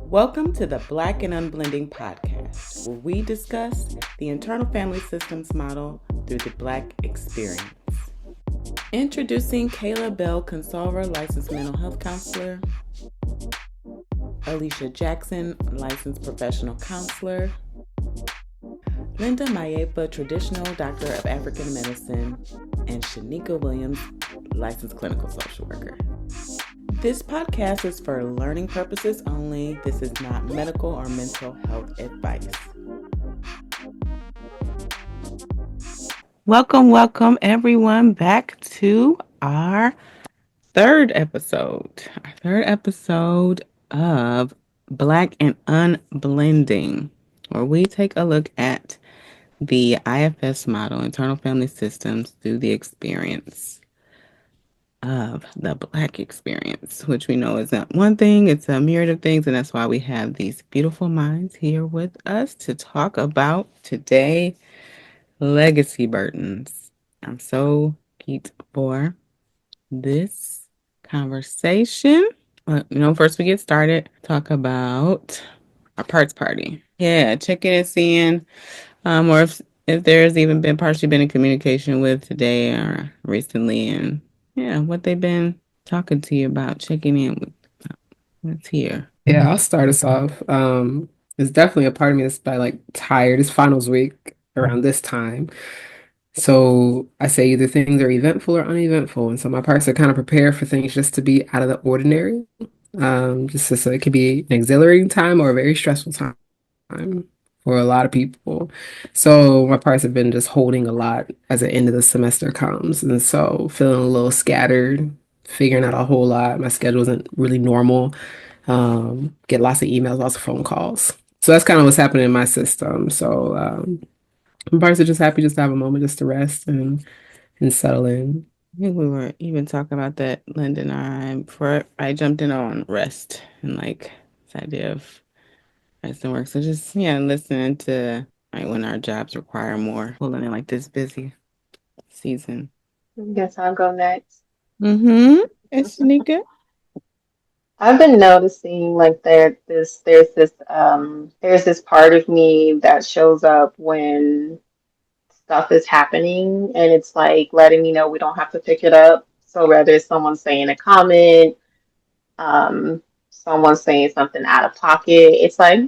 Welcome to the Black and Unblending podcast, where we discuss the internal family systems model through the Black experience. Introducing Kayla Bell Consolver, licensed mental health counselor, Alicia Jackson, licensed professional counselor, Linda Mayepa, traditional doctor of African medicine, and Shanika Williams, licensed clinical social worker. This podcast is for learning purposes only. This is not medical or mental health advice. Welcome everyone back to our third episode of Black and Unblending, where we take a look at the IFS model, internal family systems, through the experience of the Black experience, which we know is not one thing, it's a myriad of things, and that's why we have these beautiful minds here with us to talk about today, legacy burdens. I'm so geeked for this conversation. First we get started, talk about our parts party. Yeah, checking and seeing, or if there's even been partially been in communication with today or recently, and yeah, what they've been talking to you about, checking in with what's here. Yeah, I'll start us off. There's definitely a part of me that's like tired. It's finals week around this time. So I say either things are eventful or uneventful. And so my parts are kind of prepared for things just to be out of the ordinary. Just so it could be an exhilarating time or a very stressful time for a lot of people. So my parts have been just holding a lot as the end of the semester comes. And so feeling a little scattered, figuring out a whole lot. My schedule isn't really normal. Get lots of emails, lots of phone calls. So that's kind of what's happening in my system. So my parts are just happy just to have a moment just to rest and settle in. I think we were even talking about that, Linda and I, before I jumped in on rest and like this idea of rest and work. So just, yeah, listening to like when our jobs require more, pulling in like this busy season. Guess I'll go next. Mm-hmm. It's Shanika. I've been noticing like there's this part of me that shows up when stuff is happening and it's like letting me know we don't have to pick it up. So whether it's someone saying a comment, um, someone saying something out of pocket, it's like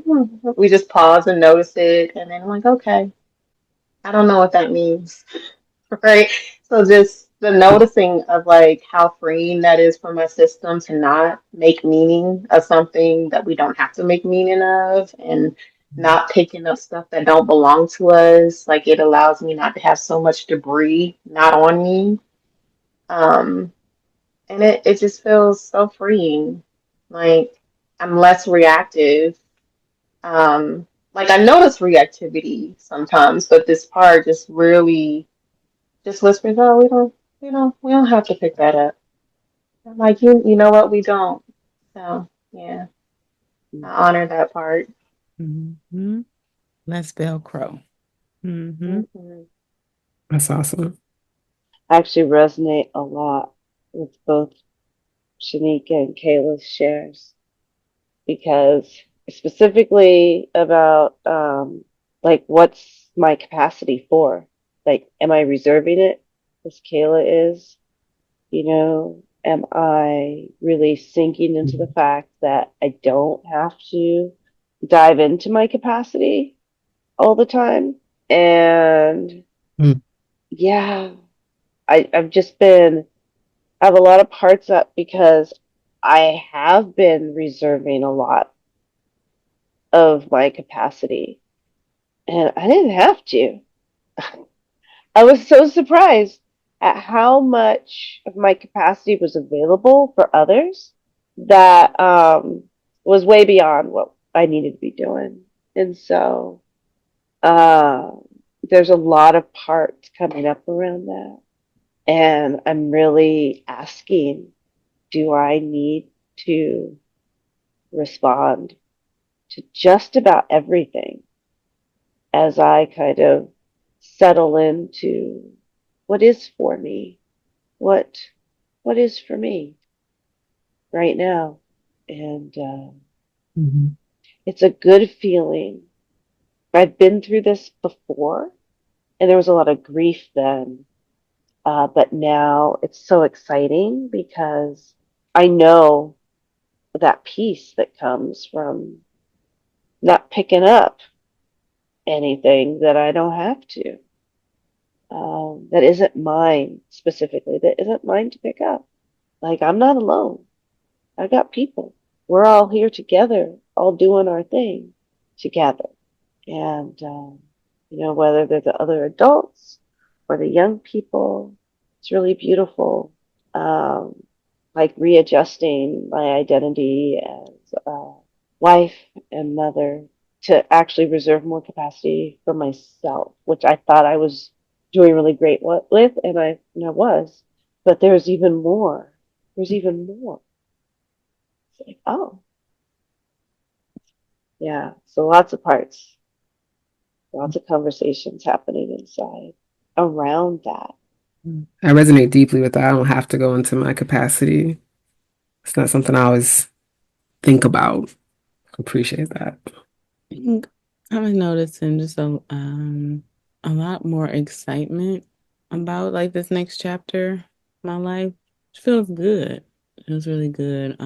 we just pause and notice it and then I'm like, okay, I don't know what that means. Right? So just the noticing of like how freeing that is for my system to not make meaning of something that we don't have to make meaning of and not picking up stuff that don't belong to us. Like it allows me not to have so much debris not on me. Um, and it just feels so freeing. Like I'm less reactive. Like I notice reactivity sometimes, but this part just really just whispers, "Oh, we don't have to pick that up." I'm like, you know what? We don't. So yeah, I honor that part. Mm-hmm. Let's Velcro. Mm-hmm. Hmm. That's awesome. I actually resonate a lot with both Shanika and Kayla's shares because specifically about like what's my capacity for? Like, am I reserving it as Kayla is? Am I really sinking into the fact that I don't have to dive into my capacity all the time? And Mm. yeah, I've just been I have a lot of parts up because I have been reserving a lot of my capacity and I didn't have to. I was so surprised at how much of my capacity was available for others that was way beyond what I needed to be doing. And so uh, there's a lot of parts coming up around that. And I'm really asking, do I need to respond to just about everything as I kind of settle into what is for me, what what is for me right now, and Mhm. It's a good feeling. I've been through this before, and there was a lot of grief then. But now it's so exciting because I know that peace that comes from not picking up anything that I don't have to, that isn't mine specifically, that isn't mine to pick up. Like, I'm not alone. I got people. We're all here together, all doing our thing together. And, whether they're the other adults or the young people, it's really beautiful. Um, like readjusting my identity as a wife and mother to actually reserve more capacity for myself, which I thought I was doing really great with, and I was, but there's even more. There's even more. It's like, oh, yeah. So lots of parts, lots of conversations happening inside around that. I resonate deeply with that. I don't have to go into my capacity. It's not something I always think about. Appreciate that. I think I'm noticing just a lot more excitement about like this next chapter of my life. It feels good. It feels really good.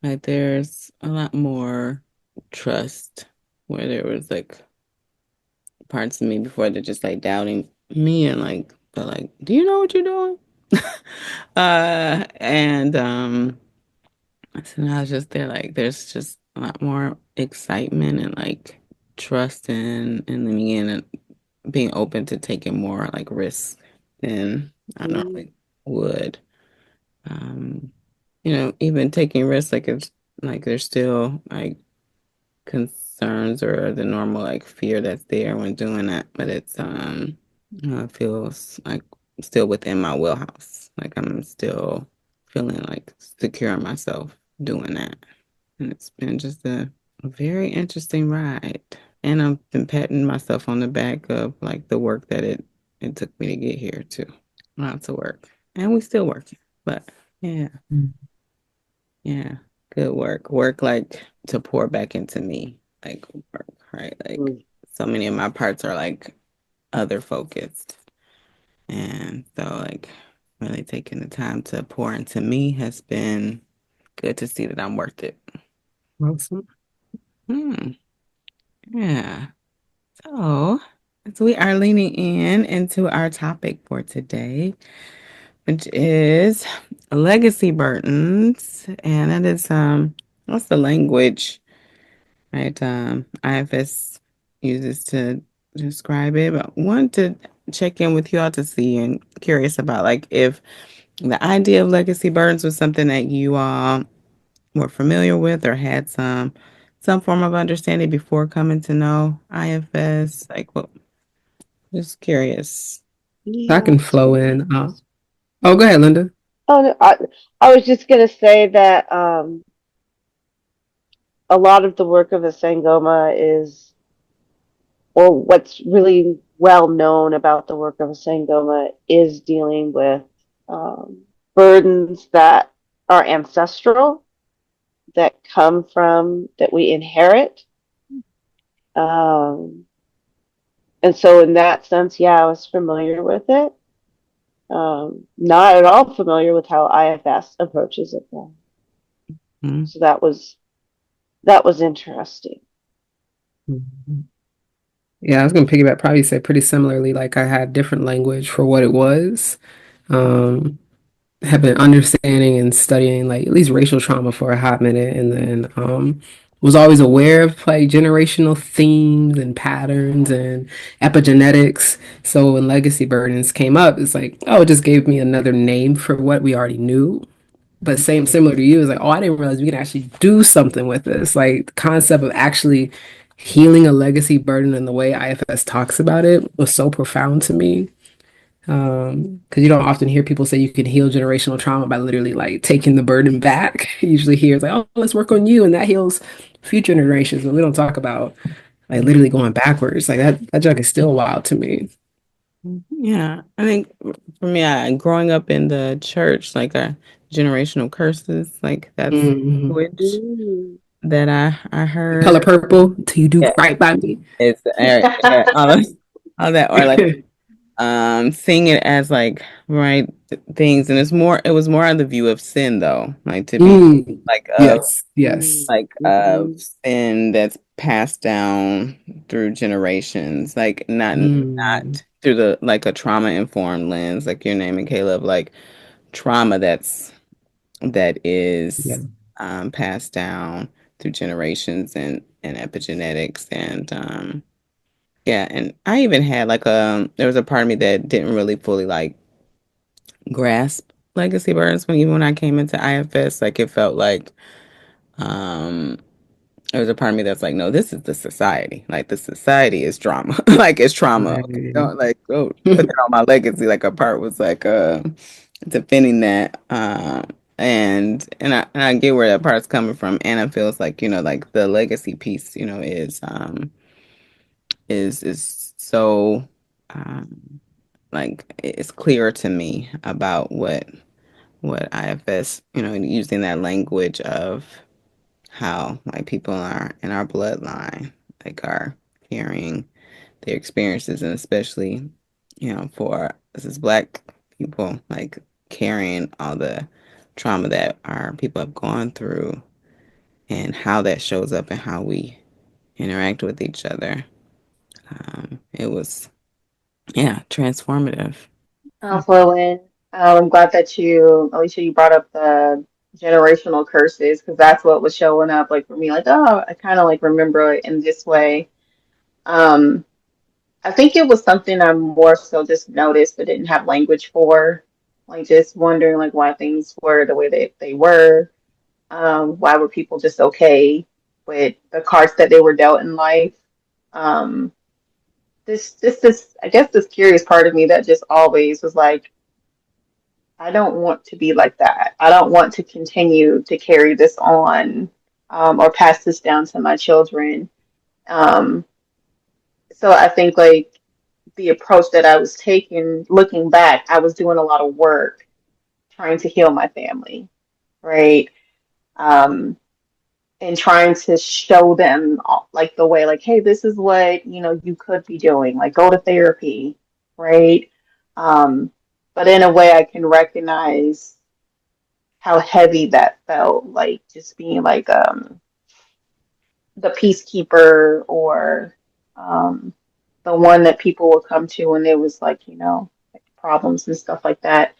Like there's a lot more trust where there was like parts of me before that just like doubting me and like but like, do you know what you're doing? And so now it's just there like there's just a lot more excitement and like trust in leaning in and being open to taking more like risks than I Mm, normally would. Um, even taking risks like it's like there's still like concerns or the normal like fear that's there when doing that, but it's it feels like still within my wheelhouse. Like I'm still feeling like secure in myself doing that. And it's been just a very interesting ride. And I've been patting myself on the back of like the work that it took me to get here too. Lots of work. And we still working. But yeah, yeah. Good work. Work like to pour back into me. Like work, right? Like mm, so many of my parts are like other focused. And so like really taking the time to pour into me has been good to see that I'm worth it. Awesome. Hmm. Yeah. So, as we are leaning in into our topic for today, which is legacy burdens, and that is what's the language, right? IFS uses to describe it, but want to check in with you all to see and curious about like if the idea of legacy burdens was something that you all were familiar with or had some form of understanding before coming to know IFS, like what. Just curious. I yeah. can flow in. Oh, go ahead, Linda. Oh, no, I was just going to say that a lot of the work of a Sangoma is, or what's really well known about the work of a Sangoma is dealing with burdens that are ancestral, that come from, that we inherit. Um, and so, in that sense, yeah, I was familiar with it. Not at all familiar with how IFS approaches it, though. Mm, So that was interesting. Mhm. Yeah, I was gonna piggyback, probably say pretty similarly. Like I had different language for what it was. Um, have been understanding and studying like at least racial trauma for a hot minute, and then was always aware of like generational themes and patterns and epigenetics. So when legacy burdens came up, it's like, oh, it just gave me another name for what we already knew. But same similar to you is like, oh, I didn't realize we can actually do something with this. Like the concept of actually healing a legacy burden and the way IFS talks about it was so profound to me. Because you don't often hear people say you can heal generational trauma by literally like taking the burden back. You usually hear it's like, oh, let's work on you, and that heals future generations. But we don't talk about like literally going backwards. Like that junk is still wild to me. yeah, I think for me, growing up in the church, like generational curses, like that's Hmm. language. Mm. that I The color heard. purple till you do Yeah, right by me. it's all that, or like seeing it as like right things, and it was more on the view of sin though, like to be Mm, like yes, yes. of sin that's passed down through generations, like Mm, not through the like a trauma informed lens, like your name and Caleb, like trauma that yeah. is passed down through generations and epigenetics and yeah, and I even had like there was a part of me that didn't really fully like grasp legacy burdens when even when I came into IFS, like it felt like um there was a part of me that's like, no, this is the society. Like the society is trauma. Like it's trauma. Okay, Right. don't put that on my legacy. Like a part was like defending that. And I get where that part's coming from. And it feels like, like the legacy piece, is so um like it's clear to me about what IFS, using that language of how like people in our bloodline like are carrying their experiences, and especially for us as Black people, like carrying all the trauma that our people have gone through and how that shows up and how we interact with each other. It was, yeah, transformative. Flowing. I'm glad that Alicia, you brought up the generational curses because that's what was showing up like for me. Like, oh, I kind of like remember it in this way. Um, I think it was something I more so just noticed but didn't have language for. Like just wondering like why things were the way they were. Why were people just okay with the cards that they were dealt in life? Um, this I guess this curious part of me that just always was like, I don't want to be like that. I don't want to continue to carry this on, or pass this down to my children. Um, so I think like the approach that I was taking, looking back, I was doing a lot of work trying to heal my family, right? Um, and trying to show them like the way, like, hey, this is what, you could be doing, like go to therapy, right? Um, but in a way I can recognize how heavy that felt, like just being like the peacekeeper or um the one that people would come to when there was like, like problems and stuff like that.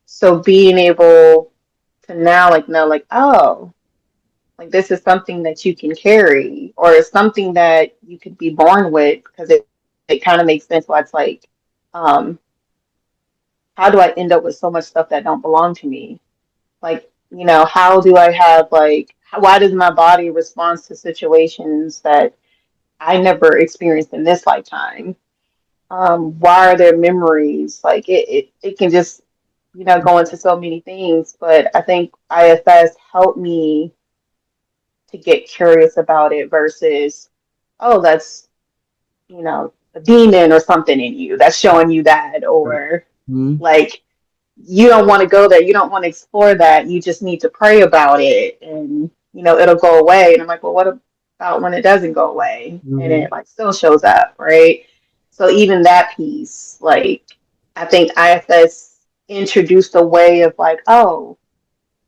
So being able to now like know like, oh, like this is something that you can carry, or it's something that you could be born with, because it kind of makes sense why it's like, um, how do I end up with so much stuff that don't belong to me? Like, how do I have like, why does my body respond to situations that I never experienced in this lifetime? Why are there memories? Like it can just, go into so many things. But I think IFS helped me to get curious about it versus, oh, that's, a demon or something in you that's showing you that, Right. or Mhm. like you don't want to go there, you don't want to explore that, you just need to pray about it and it'll go away. And I'm like, well, what about when it doesn't go away and it Mhm. like still shows up, right? So even that piece, like I think IFS introduced a way of like, oh,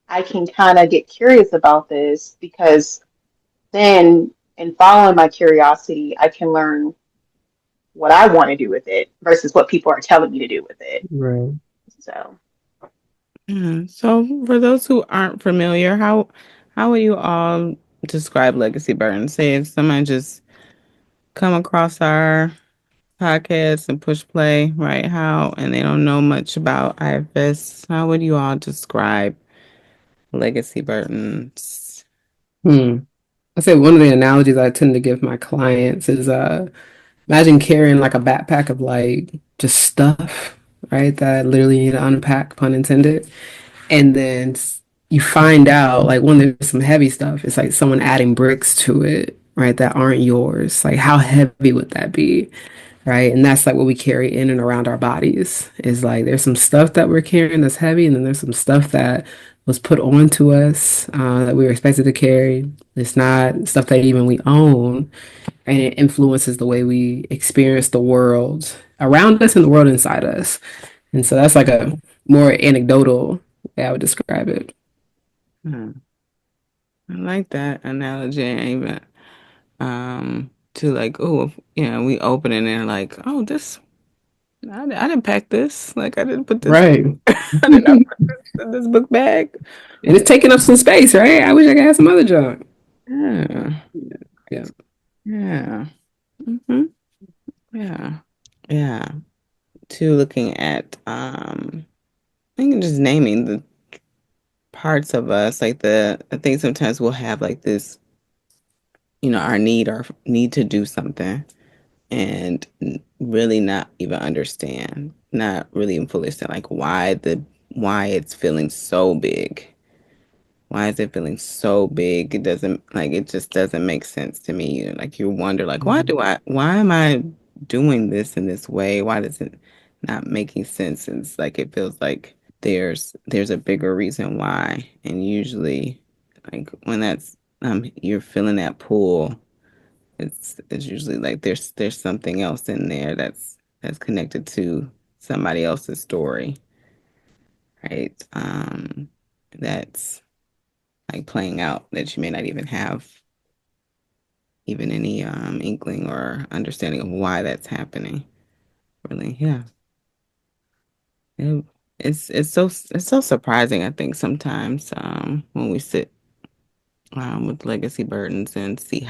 I can kind of get curious about this, because then in following my curiosity, I can learn what I want to do with it versus what people are telling me to do with it. Right. So, Yeah. So for those who aren't familiar, how would you all describe legacy burn? Say if someone just come across our podcast and push play, right? How and they don't know much about IFS, how would you all describe legacy burdens? Hmm. I say one of the analogies I tend to give my clients is imagine carrying like a backpack of like just stuff, right? That literally need to unpack, pun intended. And then you find out like when there's some heavy stuff, it's like someone adding bricks to it, right? That aren't yours. Like how heavy would that be? Right. And that's like what we carry in and around our bodies is like there's some stuff that we're carrying that's heavy, and then there's some stuff that was put onto us that we were expected to carry. It's not stuff that even we own, and it influences the way we experience the world around us and the world inside us. And so that's like a more anecdotal way I would describe it. Hmm. I like that analogy. Even to like, oh, yeah, we open it and like, oh, this, I didn't pack this. Like, I didn't put this, Right. I did not put this in this book bag. And it's taking up some space, right? I wish I could have some other junk. Yeah, Yeah. yeah, hmm yeah, yeah. To looking at, I think just naming the parts of us, like I think sometimes we'll have like this, our need to do something and really not even understand, not really even fully understand like why it's feeling so big. Why is it feeling so big? It just doesn't make sense to me. Like you wonder like Mhm. why am I doing this in this way? Why does it not making sense? It's like it feels like there's a bigger reason why. And usually like when that's you're feeling that pull, it's usually like there's something else in there that's connected to somebody else's story, right? That's like playing out that you may not even have even any inkling or understanding of why that's happening. Really, yeah. It, it's so surprising. I think sometimes when we sit with legacy burdens and see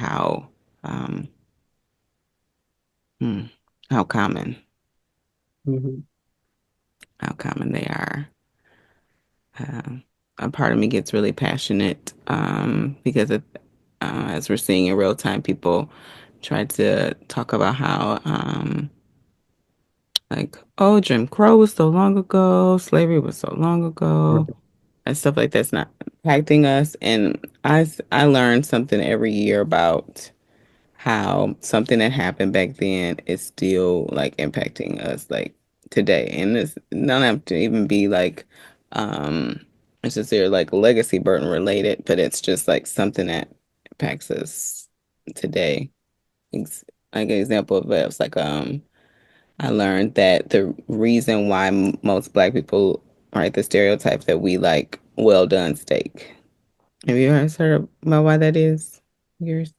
um, hmm, how common Mhm. how common they are. Um, a part of me gets really passionate because as we're seeing in real time, people try to talk about how, like, oh, Jim Crow was so long ago, slavery was so long ago, Right. and stuff like that's not impacting us. And I learn something every year about how something that happened back then is still like impacting us like today. And it's not have to even be like it's just they're like legacy burden related, but it's just like something that impacts us today. Like an example of it was like I learned that the reason why most black people, right, the stereotype that we like well done steak. Have you guys heard about why that is? Yours?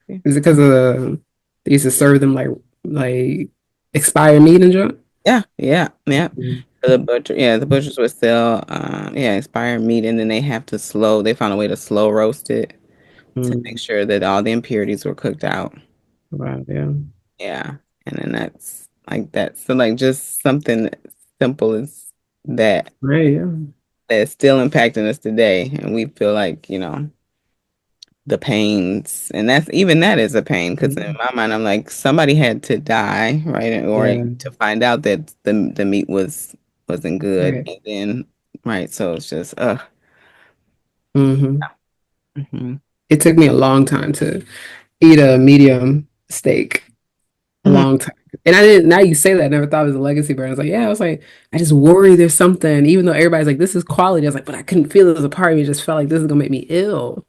Is it because of they used to serve them like expired meat and junk? Yeah, yeah, yeah. Mhm. The butchers would sell, expired meat, and then they found a way to slow roast it to make Mhm. sure that all the impurities were cooked out. Wow, yeah. Yeah, and then that's like that. So like just something simple as that Right, yeah. that's still impacting us today, and we feel like the pains, and that is a pain because in Mhm. my mind I'm like somebody had to die, right, or Yeah. to find out that the meat wasn't good, Right. and then right, so it's just Hmm. hmm It took me a long time to eat a medium steak. A hmm long time. And I didn't, now you say that, I never thought it was a legacy brand. I was like, yeah, I was like, I just worry there's something, even though everybody's like, this is quality. I was like, but I couldn't feel it as a part of me. It just felt like this is gonna make me ill.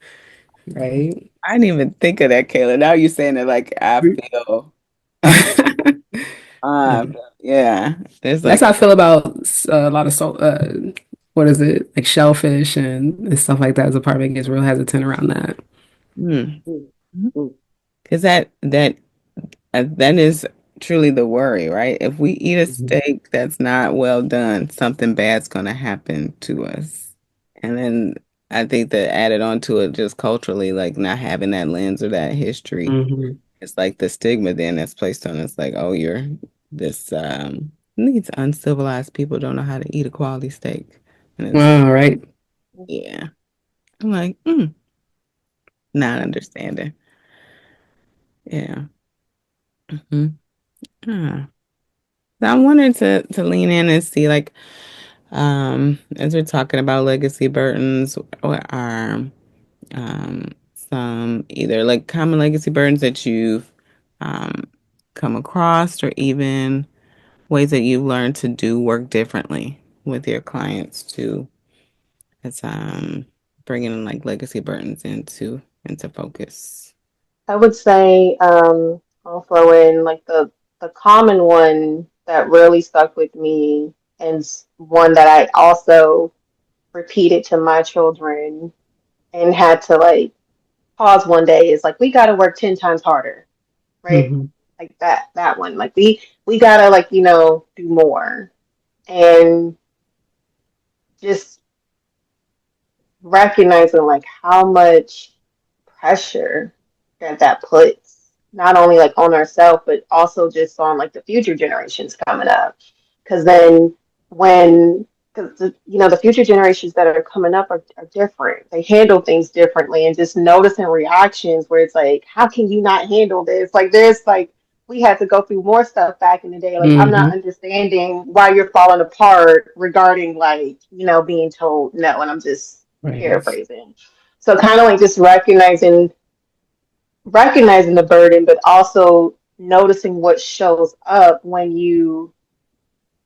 Right. I didn't even think of that, Kayla. Now you're saying it like I Yeah. feel, yeah, there's That's like how I feel about a lot of salt. What is it? Like shellfish and stuff like that as a part of me gets real hesitant around that. hmm, Mm, mm, because that is truly the worry, right? If we eat a Mhm. steak that's not well done, something bad's gonna happen to us. And then I think that added on to it just culturally, like not having that lens or that history, Mhm. it's like the stigma then that's placed on us, like, oh, you're this these uncivilized people don't know how to eat a quality steak. And it's All right. yeah. I'm like, not understanding. Yeah. hmm So I wanted to lean in and see like as we're talking about legacy burdens, what are some either like common legacy burdens that you've um, come across, or even ways that you've learned to do work differently with your clients to as bringing like legacy burdens into focus? I would say I'll throw in like the common one that really stuck with me, and one that I also repeated to my children and had to like pause one day is like we got to work 10 times harder, right? Hmm. Like that one. Like we got to like, do more. And just recognizing like how much pressure that puts not only like on ourselves but also just on like the future generations coming up, because then when because the future generations that are coming up are different, they handle things differently, and just noticing reactions where it's like, how can you not handle this? Like there's like we had to go through more stuff back in the day. Like I'm not Hmm. understanding why you're falling apart regarding like being told no, and I'm just Right. paraphrasing. So kind of like just recognizing the burden, but also noticing what shows up when you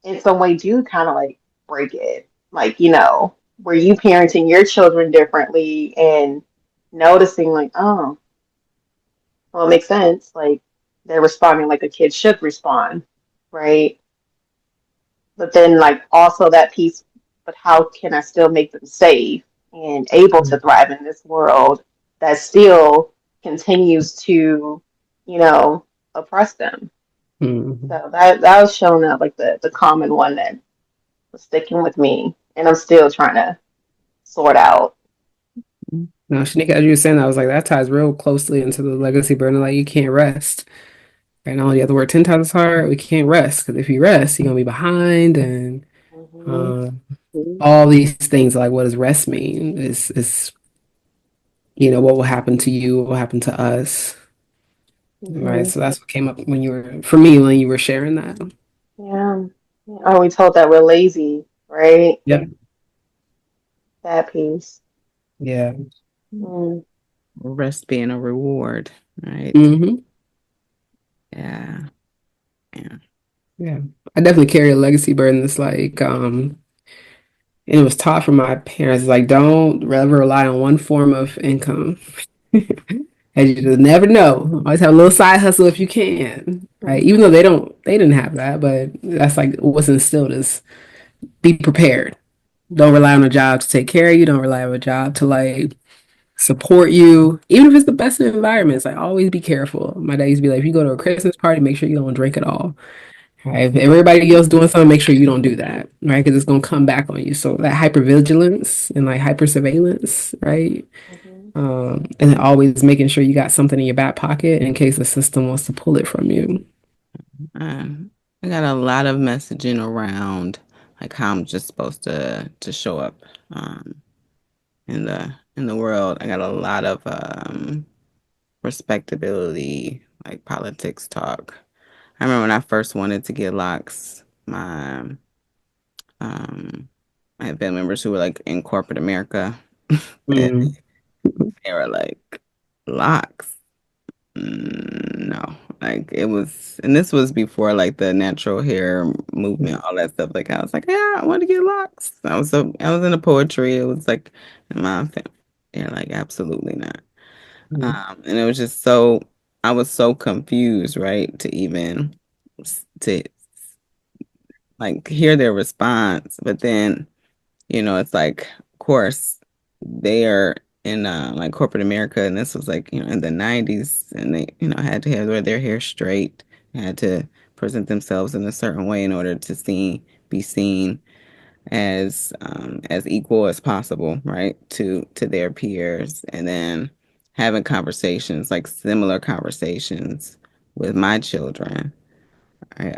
in some way do kind of like break it. Like, were you parenting your children differently and noticing like, oh, well, it makes sense. Like they're responding like a kid should respond, right? But then like also that piece, but how can I still make them safe and able to thrive in this world that still continues to, you know, oppress them? Hmm. So that was showing up like the common one that was sticking with me, and I'm still trying to sort out. Now, Shanika, as you were saying, I was like, that ties real closely into the legacy burden. Like, you can't rest. Right now, you have to work 10 times as hard. We can't rest because if you rest, you're gonna be behind, and Hmm. uh, all these things. Like, what does rest mean? Is what will happen to you? What will happen to us? Right. Hmm. So that's what came up when you were, for me, when you were sharing that. Yeah. Are we told that we're lazy, right? Yeah. That piece. Yeah. Mm. Rest being a reward, right? Hmm. Yeah. Yeah. Yeah. I definitely carry a legacy burden that's like, and it was taught from my parents, like, don't ever rely on one form of income. And you just never know. Always have a little side hustle if you can, right? Even though Hmm. they didn't have that, but that's like what's instilled is be prepared. Don't rely on a job to take care of you. Don't rely on a job to like support you, even if it's the best of environments. Like always be careful. My dad used to be like, if you go to a Christmas party, make sure you don't drink at all. Right? If everybody else doing something, make sure you don't do that, right? Because it's gonna come back on you. So that hypervigilance and like hyper surveillance, right? Hmm. And then always making sure you got something in your back pocket in case the system wants to pull it from you. I got a lot of messaging around like how I'm just supposed to show up um, in the world. I got a lot of respectability, like politics talk. I remember when I first wanted to get locks, um, I had family members who were like in corporate America, and Mm. they were like, locks? No. Like it was, and this was before like the natural hair movement, all that stuff. Like I was like, yeah, I want to get locks. I was into poetry. It was like, my family, they're like, absolutely not. Mm. And it was just so, I was so confused, right, to even to like hear their response. But then, it's like, of course, they are in like corporate America, and this was like, in the 90s, and they, had to have their hair straight, had to present themselves in a certain way in order to be seen as equal as possible, right, to their peers, and then having conversations like similar conversations with my children, right,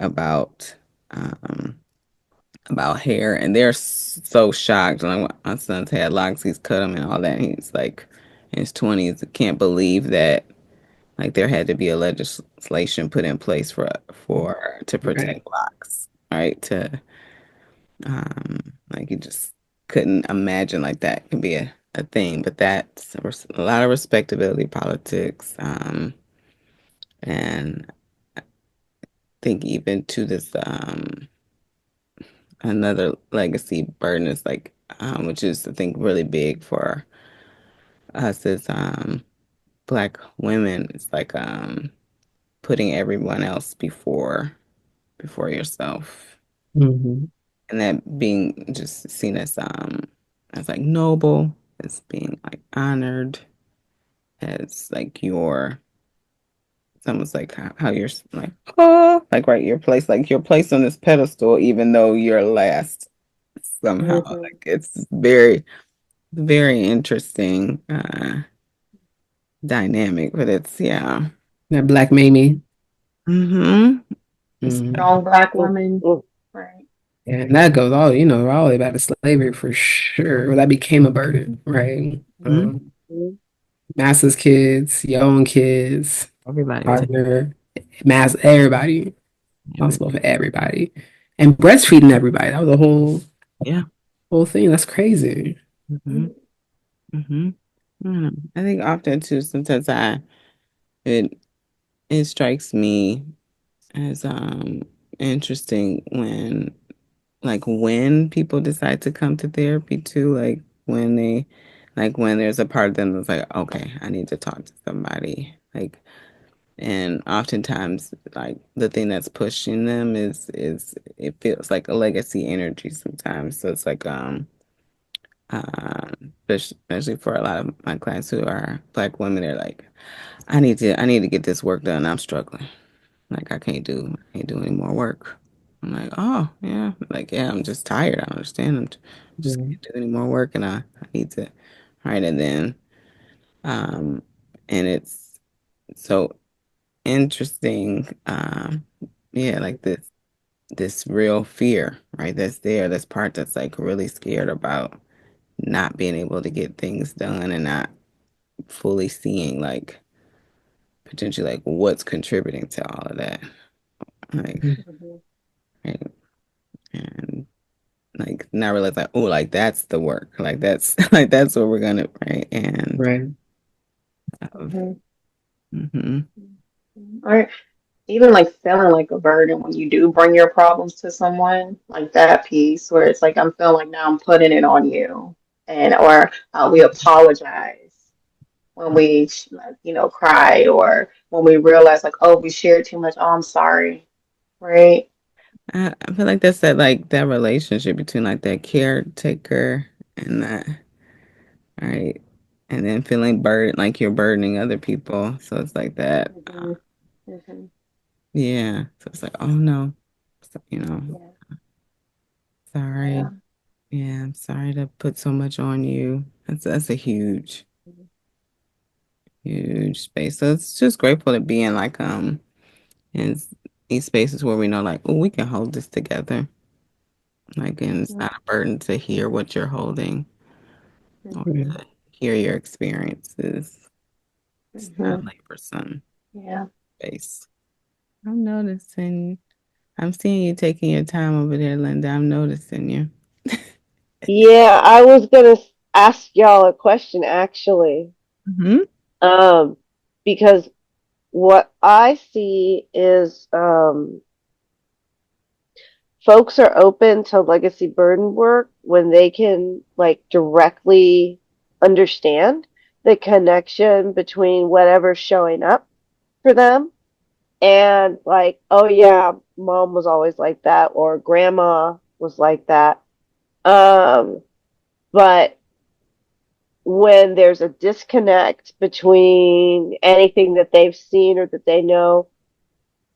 um about hair, and they're so shocked. Like my son's had locks, he's cut them and all that. And he's like in his 20s, can't believe that like there had to be a legislation put in place for to Right. protect locks, right? To like you just couldn't imagine like that can be a thing. But that's a lot of respectability politics, and I think even to this another legacy burden is like which is I think really big for us as Black women. It's like putting everyone else before yourself, Hmm. and that being just seen as like noble, as being like honored, as like it's almost like how you're like, oh, like right, you're placed on this pedestal, even though you're last somehow. Mhm. Like it's very interesting dynamic, but it's yeah. That Black Mamie. Mm-hmm. Hmm. Strong black Mm, woman, mm, right? And that goes all, all the way back to slavery for sure. Well, that became a burden, right? Hmm. mm, Master's kids, your own kids, Everybody take partner, everybody, every responsible for everybody. And breastfeeding everybody. That was a yeah. whole thing. That's crazy. Mm-hmm. Mm-hmm. I don't know. I think often too, sometimes it it strikes me as interesting when people decide to come to therapy too, when there's a part of them that's like, okay, I need to talk to somebody. Like, and oftentimes like the thing that's pushing them is it feels like a legacy energy sometimes. So it's like especially for a lot of my clients who are Black women, they're like, I need to get this work done. I'm struggling. Like I can't do any more work. I'm like, oh yeah, like yeah, I'm just tired. I understand. Just Mhm. can't do any more work, and I need to. All right, and then um, and it's so interesting. Yeah, like this real fear, right? That's there. This part that's like really scared about not being able to get things done and not fully seeing like potentially like what's contributing to all of that. Like, Mhm. right? And like not realize like, oh, like that's the work. Like that's like that's what we're gonna right. And Right. Mhm. mm-hmm, Or even like feeling like a burden when you do bring your problems to someone, like that piece where it's like I'm feeling like now I'm putting it on you, and or we apologize when we like, cry, or when we realize like, oh, we shared too much. Oh, I'm sorry, right? I feel like that's that relationship between like that caretaker and that right, and then feeling burden like you're burdening other people. So it's like that. Hmm. Hmm. Yeah. So it's like, oh no, so, Yeah, sorry. yeah. Yeah, I'm sorry to put so much on you. That's a huge space. So it's just grateful to be in in these spaces where we know like, oh, we can hold this together. Like, and it's not a burden to hear what you're holding or Mm-hmm. Right. to hear your experiences. It's not Hmm. labor Yeah. space. I'm noticing. I'm seeing you taking your time over there, Linda. I'm noticing you. Yeah, I was gonna ask y'all a question actually. Hmm. Um, because what I see is folks are open to legacy burden work when they can like directly understand the connection between whatever's showing up for them and like, oh yeah, mom was always like that or grandma was like that. Um, but when there's a disconnect between anything that they've seen or that they know,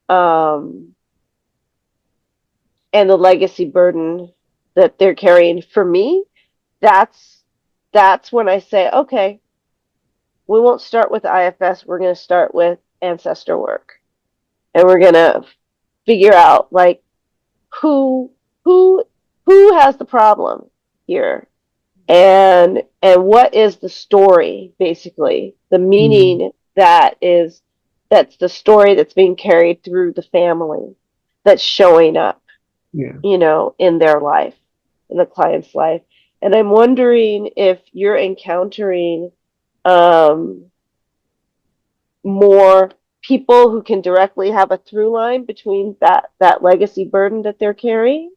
um, and the legacy burden that they're carrying, for me, that's that's when I say, okay, we won't start with IFS. We're going to start with ancestor work, and we're going to figure out like who who who has the problem here, and what is the story, basically the Mhm. meaning that's the story that's being carried through the family that's showing up, Yeah. in their life, in the client's life. And I'm wondering if you're encountering um, more people who can directly have a through line between that legacy burden that they're carrying,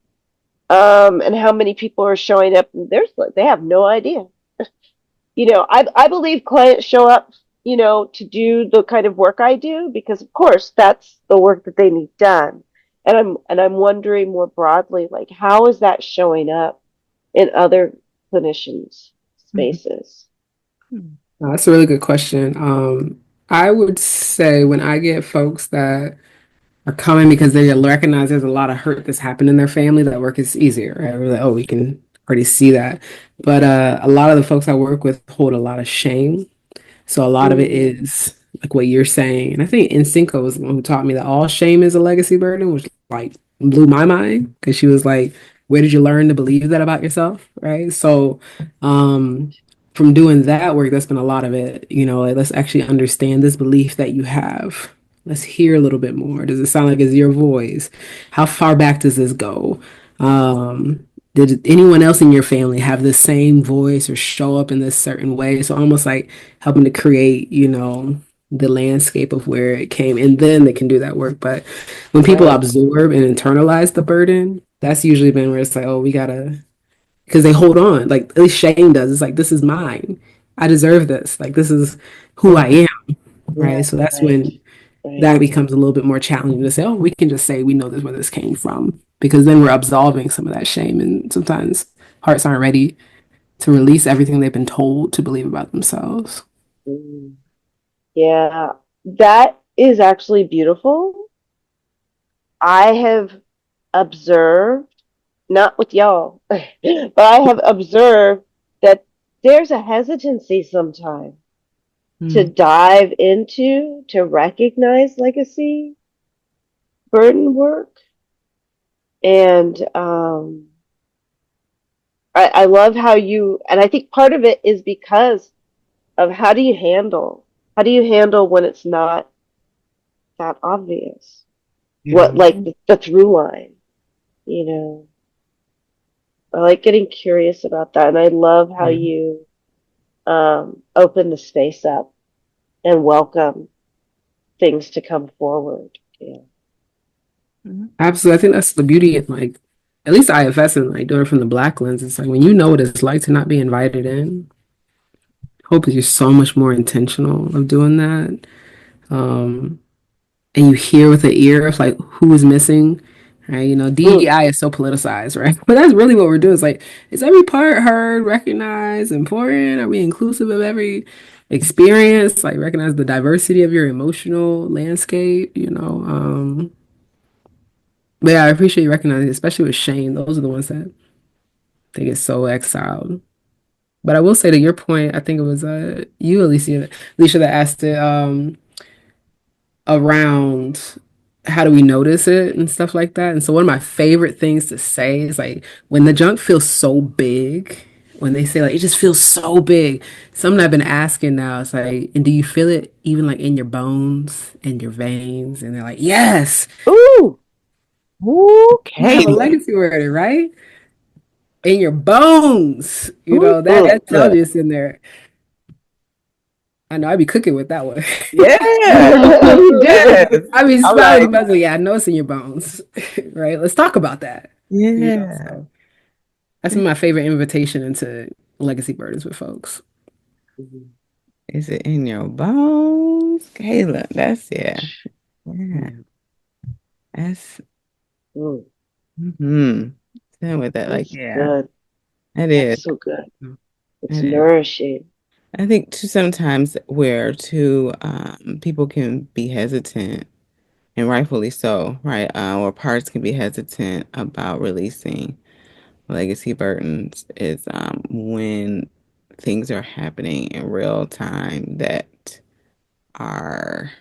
And how many people are showing up. They have no idea. I believe clients show up, to do the kind of work I do because of course that's the work that they need done. And I'm wondering more broadly, like how is that showing up in other clinicians' spaces? That's a really good question. I would say when I get folks that are coming because they recognize there's a lot of hurt that's happened in their family, that work is easier. Right? We're like, oh, we can already see that. But a lot of the folks I work with hold a lot of shame. So a lot of it Mm, is like what you're saying. And I think Nsinko was the one who taught me that all shame is a legacy burden, which like blew my mind because she was like, where did you learn to believe that about yourself? Right. So um from doing that work, that's been a lot of it, like let's actually understand this belief that you have. Let's hear a little bit more. Does it sound like it's your voice? How far back does this go? Did anyone else in your family have the same voice or show up in this certain way? So almost like helping to create, the landscape of where it came, and then they can do that work. But when people right. absorb and internalize the burden, that's usually been where it's like, oh, we gotta, because they hold on. Like at least Shane does. It's like this is mine. I deserve this. Like this is who I Mhm. am, right? Yeah. So that's Right. when Right. that becomes a little bit more challenging to say, oh, we can just say we know this where this came from, because then we're absolving some of that shame, and sometimes hearts aren't ready to release everything they've been told to believe about themselves. Mm. Yeah, that is actually beautiful. I have observed, not with y'all, but I have observed that there's a hesitancy sometimes to Mm. dive into, to recognize legacy burden work. And I love and I think part of it is because of how do you handle when it's not that obvious? What, Yeah. like the through line, you know? I like getting curious about that. And I love how Yeah. you open the space up and welcome things to come forward. Yeah. Mhm. Absolutely. I think that's the beauty of like, at least IFS and like doing it from the Black lens. It's like when you know what it's like to not be invited in, hope that you're so much more intentional of doing that. Um, and you hear with the ear of like who is missing, right? Mm. DEI is so politicized, right? But that's really what we're doing. It's like, is every part heard, recognized, important? Are we inclusive of every experience? Like, recognize the diversity of your emotional landscape. But yeah, I appreciate you recognizing, especially with Shane. Those are the ones that they get so exiled. But I will say to your point, I think it was you, Alicia, that asked it around how do we notice it and stuff like that. And so one of my favorite things to say is like when the junk feels so big, when they say like it just feels so big, something I've been asking now is like, and do you feel it even like in your bones and your veins? And they're like, yes, Ooh. Ooh, you have a Kayla. legacy word, right? In your bones. Ooh, That Mm. that tells Kayla. you it's in there. I know I'd be cooking with that one. Yeah. Yes. I mean, I'm smiling, like, but yeah, I know it's in your bones, right? Let's talk about that. yeah. So that's my favorite invitation into legacy burdens with folks. Is it in your bones? Kayla. That's yeah. Yeah. Yeah. That's Mm. mm-hmm. Same with that. Like, That's yeah, good. it is. That's so good. It's It is. nourishing. I think too sometimes where too people can be hesitant and rightfully so, right? Or parts can be hesitant about releasing legacy burdens is when things are happening in real time that are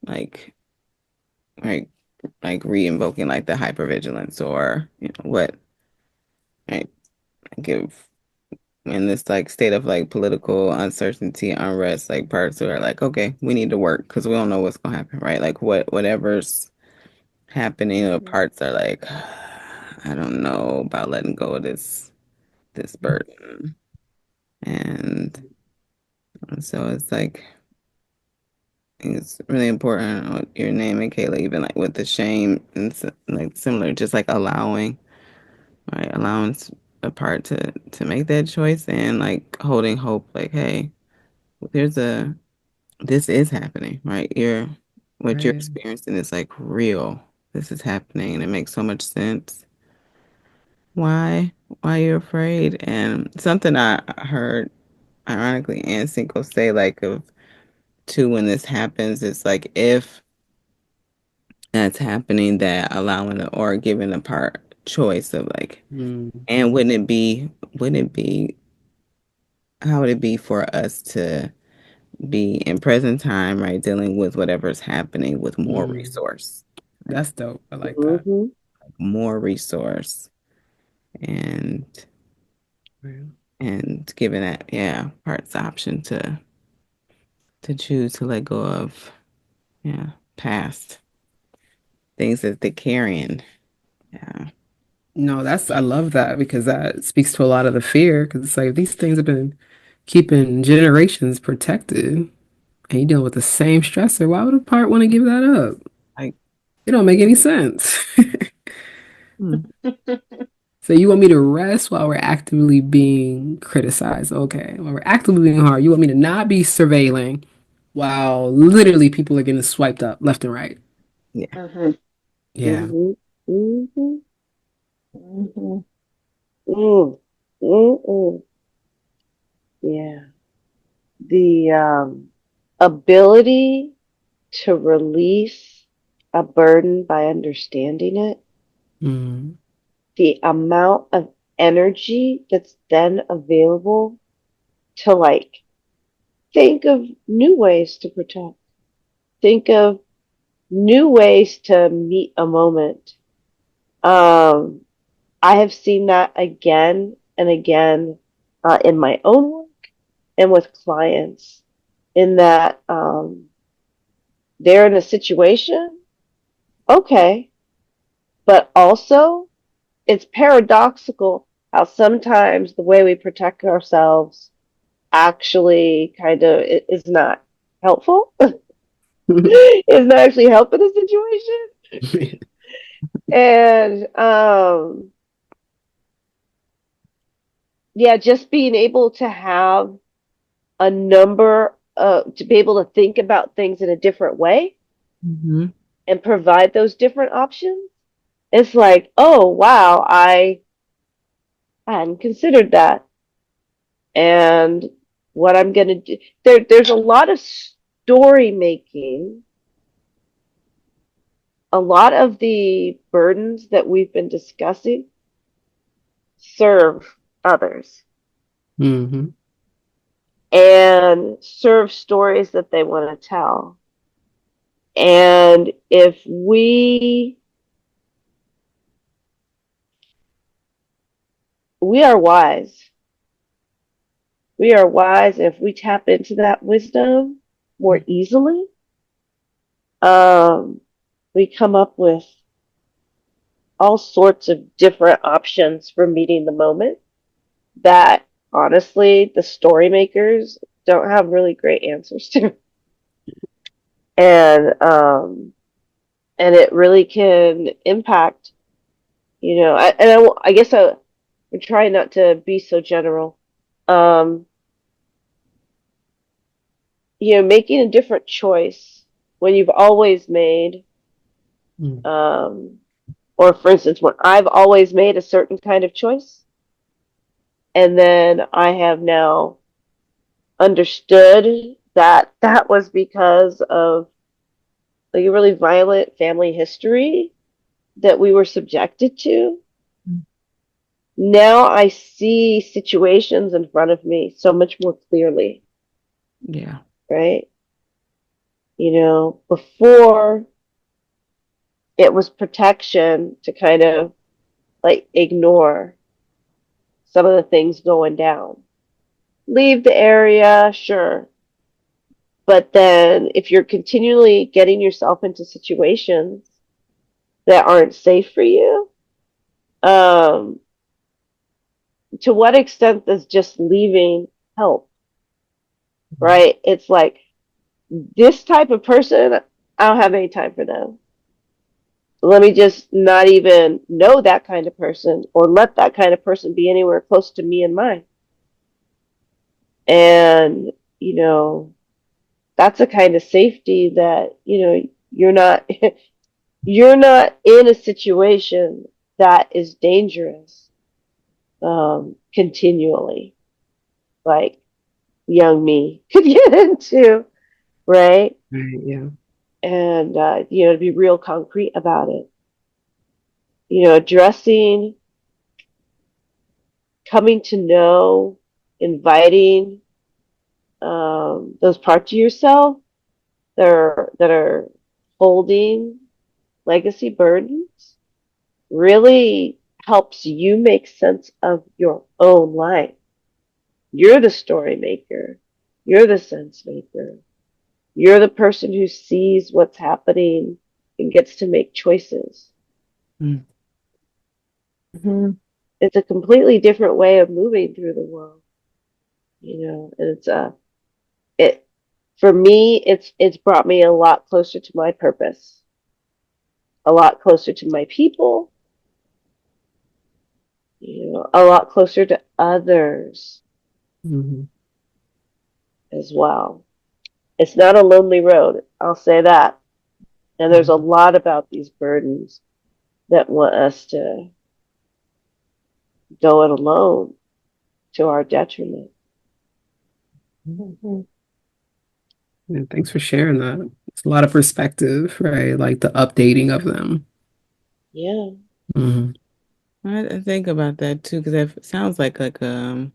like like like re-invoking like the hypervigilance or what like give in this like state of like political uncertainty, unrest, like parts who are like, okay, we need to work because we don't know what's gonna happen, right? Like whatever's happening, or parts are like, I don't know about letting go of this burden, and so it's like it's really important what your name and Kayla, even like with the shame and like similar, just like allowing. right? Allowing a part to make that choice and like holding hope, like, hey, there's a this is happening, right? What you're Right. experiencing is like real. This is happening, and it makes so much sense. Why? Why you're afraid? And something I heard, ironically, Ann Cinco say, like, of too, when this happens, it's like if that's happening, that allowing or giving a part choice of like, Mm, and wouldn't it be, how would it be for us to be in present time, right, dealing with whatever's happening with more mm. resource, right? That's dope. I like that. Mm-hmm. More resource, and Yeah. giving that, yeah, parts option to choose to let go of, yeah, past things that they're carrying. Yeah. No, I love that because that speaks to a lot of the fear. Because it's like these things have been keeping generations protected, and you deal with the same stressor. Why would a part want to give that up? Like, It don't make any sense. hmm, So you want me to rest while we're actively being criticized? Okay. While we're actively being hard, you want me to not be surveilling while literally people are getting swiped up left and right. yeah. Mm-hmm. Yeah. Mm-hmm. Mm-hmm. Mm-hmm. Mm. Mm-mm. Yeah. The ability to release a burden by understanding it, Mm, the amount of energy that's then available to like think of new ways to protect, think of new ways to meet a moment. Um, I have seen that again and again in my own work and with clients, in that they're in a situation, okay, but also it's paradoxical how sometimes the way we protect ourselves actually kind of is not helpful, is not actually helping the situation. And yeah, just being able to have a number to be able to think about things in a different way Mm-hmm. and provide those different options. It's like, oh wow, I hadn't considered that. And what I'm gonna do, there's a lot of story making. A lot of the burdens that we've been discussing serve others hmm and serve stories that they want to tell. And if we are wise, we are wise if we tap into that wisdom more easily. Um, we come up with all sorts of different options for meeting the moment that honestly the story makers don't have really great answers to. And and it really can impact, I guess I'm trying not to be so general. Um, making a different choice when you've always made, um, or for instance, when I've always made a certain kind of choice, and then I have now understood that that was because of like a really violent family history that we were subjected to. Now I see situations in front of me so much more clearly, Yeah. right? Before it was protection to kind of like ignore some of the things going down. Leave the area, sure. But then if you're continually getting yourself into situations that aren't safe for you, um, to what extent does just leaving help, right? It's like this type of person, I don't have any time for them. let me just not even know that kind of person or let that kind of person be anywhere close to me and mine. And, you know, that's a kind of safety that, you're not you're not in a situation that is dangerous continually, like young me could get into, right? Right, yeah. And to be real concrete about it, addressing, coming to know, inviting those parts of yourself that are holding legacy burdens really helps you make sense of your own life. You're the story maker. You're the sense maker. You're the person who sees what's happening and gets to make choices. Mm. It's a completely different way of moving through the world, and it for me it's brought me a lot closer to my purpose, a lot closer to my people, a lot closer to others Hmm. as well. It's not a lonely road, I'll say that. And there's a lot about these burdens that want us to go it alone to our detriment. Mm-hmm. Yeah, thanks for sharing that. It's a lot of perspective, right? Like the updating of them. Yeah. Hmm. I think about that too because it sounds like a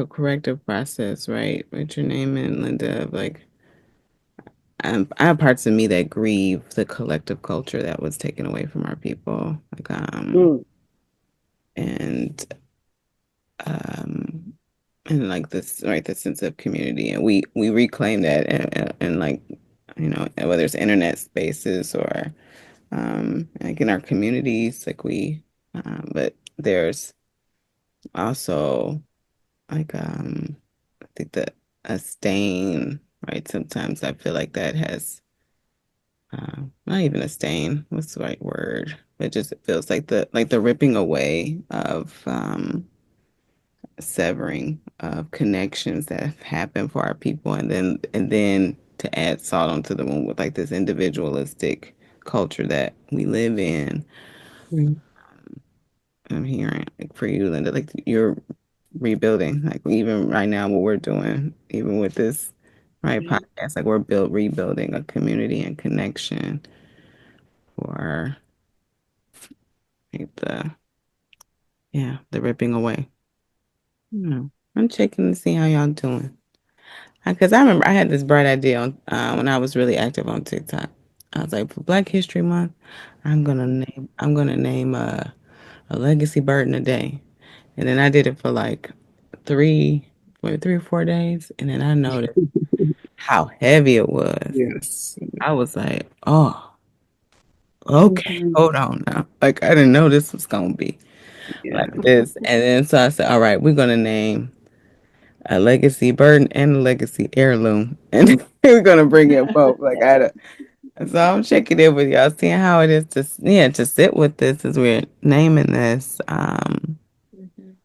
corrective process, right? With your name and Linda, of like I have parts of me that grieve the collective culture that was taken away from our people, Mm. and um, and like this, right, the sense of community, and we reclaim that, and like whether it's internet spaces or like in our communities, like but there's also like I think that a stain, right? Sometimes I feel like that has not even a stain. What's the right word? It just feels like the ripping away of severing of connections that have happened for our people, and then to add salt onto the wound with like this individualistic culture that we live in. I'm hearing like for you, Linda, like you're rebuilding, like even right now, what we're doing, even with this right Yeah. podcast, like we're rebuilding a community and connection for like, the ripping away. Hmm. I'm checking to see how y'all doing. Because I remember I had this bright idea when I was really active on TikTok. I was like, for Black History Month, I'm gonna name a legacy bird in a day, and then I did it for like three, maybe 3 or 4 days, and then I noticed how heavy it was. Yes. I was like, oh, okay, Mhm. hold on now. Like I didn't know this was gonna be like Yeah. this, and then so I said, all right, we're gonna name a legacy bird and a legacy heirloom, and we're gonna bring in both. Like I had so I'm checking in with y'all, seeing how it is to sit with this as we're naming this.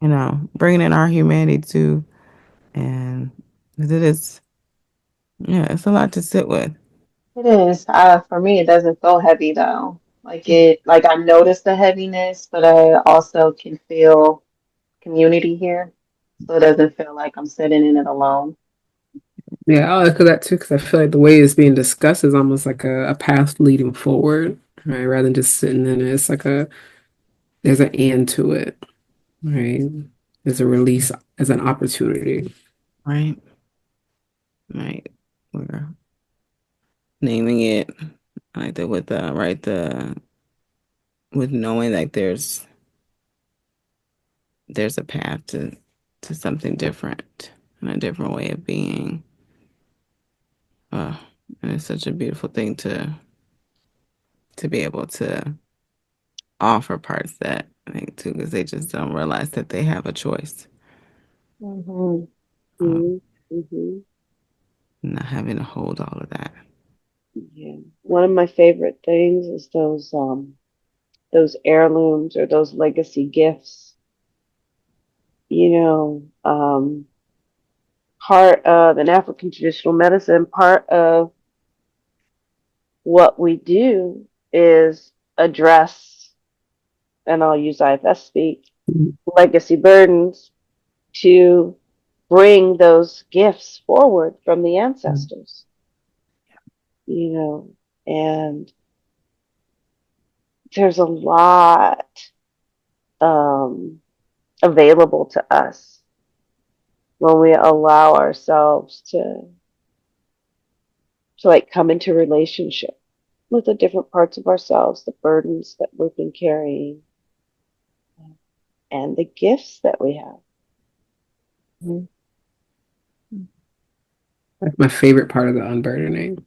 Mhm. Bringing in our humanity too, and 'cause it is, yeah, it's a lot to sit with. It is. For me, it doesn't feel heavy though. Like I notice the heaviness, but I also can feel community here. So it doesn't feel like I'm sitting in it alone. Yeah, I'll echo that too, because I feel like the way it's being discussed is almost like a path leading forward, right? Rather than just sitting in it. It's like there's an end to it, right? There's a release as an opportunity. Right, right. We're naming it like that with the right the with knowing like there's a path to something different and a different way of being. Uh, and it's such a beautiful thing to be able to offer parts that I think too, because they just don't realize that they have a choice. Hmm. Um, Mm-hmm. not having to hold all of that. Yeah. One of my favorite things is those heirlooms or those legacy gifts. You know, part of an African traditional medicine, part of what we do is address, and I'll use IFS speak, legacy burdens to bring those gifts forward from the ancestors, you know, and there's a lot um, available to us when we allow ourselves to like come into relationship with the different parts of ourselves, the burdens that we've been carrying, and the gifts that we have. Mhm. Like my favorite part of the unburdening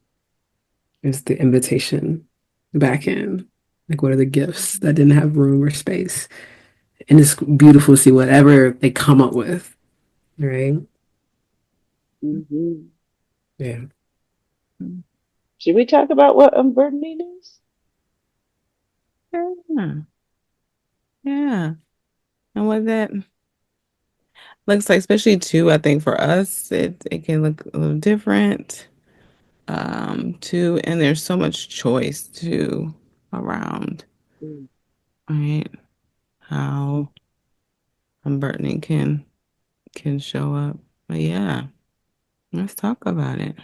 is the invitation back in. Like, what are the gifts that didn't have room or space? And it's beautiful to see whatever they come up with, right? Mm-hmm. Yeah. Should we talk about what unburdening is? Yeah. Yeah. And what that looks like, especially too, I think for us, it can look a little different. Too, and there's so much choice too around, Mm. right? How unburdening can show up. But yeah, let's talk about it.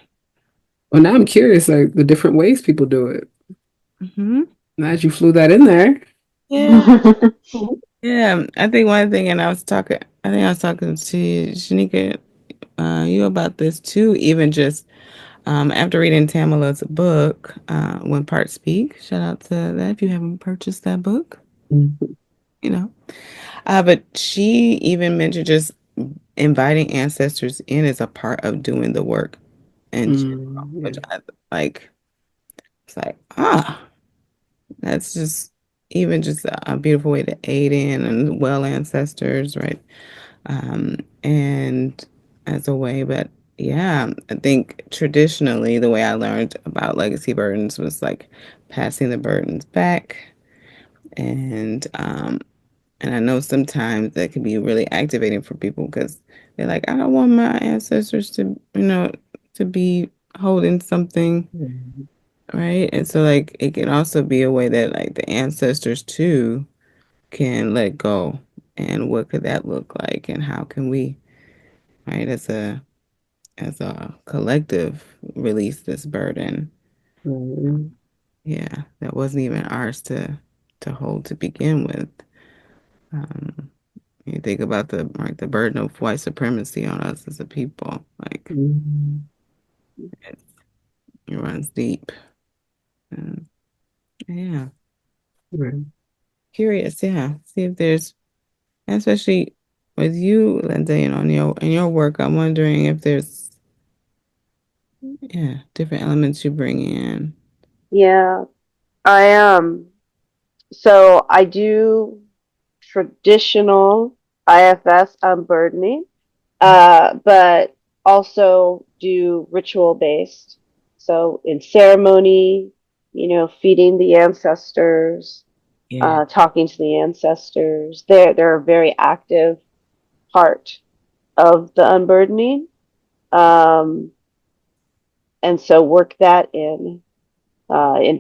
Well, now I'm curious, like the different ways people do it. Hmm. Now that you flew that in there. Yeah. Yeah. I think I was talking to Shanika, you about this too, even just after reading Tamila's book, When Parts Speak. Shout out to that if you haven't purchased that book, Mhm. you know. But she even mentioned just inviting ancestors in as a part of doing the work in general, which Yeah. I like. It's like, that's just even just a beautiful way to aid in and well ancestors, right? And as a way, but yeah, I think traditionally the way I learned about legacy burdens was like passing the burdens back and and I know sometimes that can be really activating for people because they're like, I don't want my ancestors to, to be holding something, Mhm. right? And so like it can also be a way that like the ancestors too can let go. And what could that look like? And how can we, right, as a collective release this burden? Mhm. Yeah, that wasn't even ours to hold to begin with. Um, You think about the burden of white supremacy on us as a people. Like Mhm. it, it runs deep. And yeah, Right. curious. Yeah, see if there's, especially with you, Linda, in your work. I'm wondering if there's different elements you bring in. Yeah, I am. So I do traditional IFS unburdening, but also do ritual based. So in ceremony, feeding the ancestors, Yeah, talking to the ancestors. They're a very active part of the unburdening. Um, and so work that in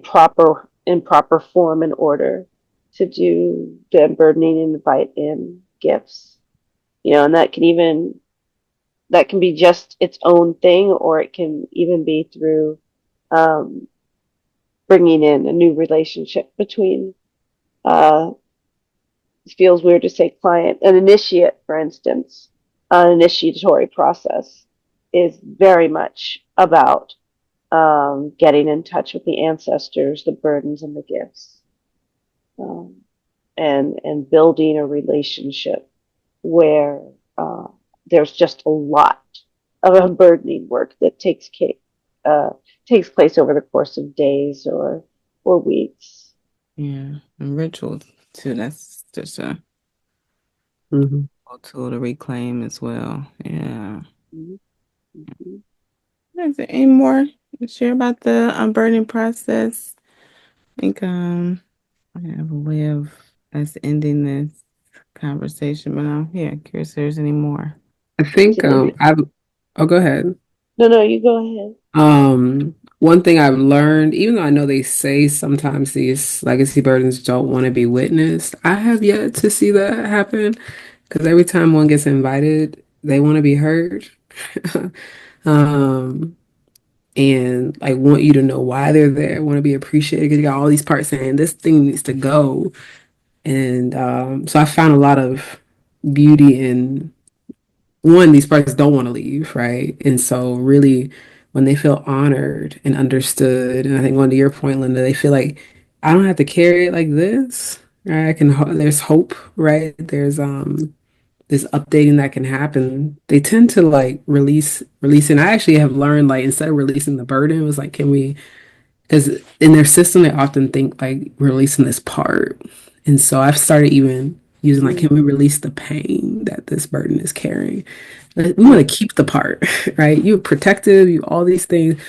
proper form and order to do the unburdening and invite in gifts. And that can be just its own thing, or it can even be through um, bringing in a new relationship between. It feels weird to say client, an initiate, for instance, an initiatory process is very much about getting in touch with the ancestors, the burdens, and the gifts, um, and building a relationship where uh, there's just a lot of unburdening work that takes place over the course of days or weeks. yeah, and rituals too. That's just a Mhm. tool to reclaim as well. Yeah. Mhm. Is there any more share about the unburdening process. I think I have a way of us ending this conversation, but I'm yeah, curious if there's any more. I think Did I've oh go ahead. no, you go ahead. One thing I've learned, even though I know they say sometimes these legacy burdens don't want to be witnessed, I have yet to see that happen because every time one gets invited, they want to be heard. Um, and like want you to know why they're there, want to be appreciated because you got all these parts saying this thing needs to go. And so I found a lot of beauty in one, these parts don't want to leave, right? And so really when they feel honored and understood, and I think going to your point, Linda, they feel like I don't have to carry it like this. Right? There's hope, right? There's this updating that can happen. They tend to like release and I actually have learned like instead of releasing the burden, it was like, can we because in their system they often think like we're releasing this part. And so I've started even using like, can we release the pain that this burden is carrying? We want to keep the part, right? You're protective, you all these things,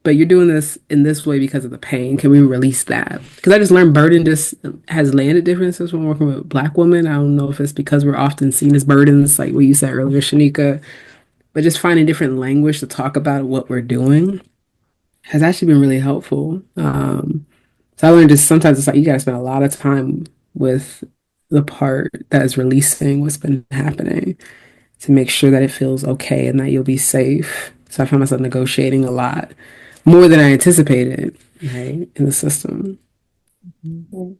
but you're doing this in this way because of the pain. Can we release that? Because I just learned burden just has landed differences when working with Black women. I don't know if it's because we're often seen as burdens, like what you said earlier, Shanika, but just finding different language to talk about what we're doing has actually been really helpful. So I learned just sometimes it's like you gotta spend a lot of time with the part that is releasing what's been happening to make sure that it feels okay and that you'll be safe. So I found myself negotiating a lot more than I anticipated, right, in the system. Mhm. Mm-hmm.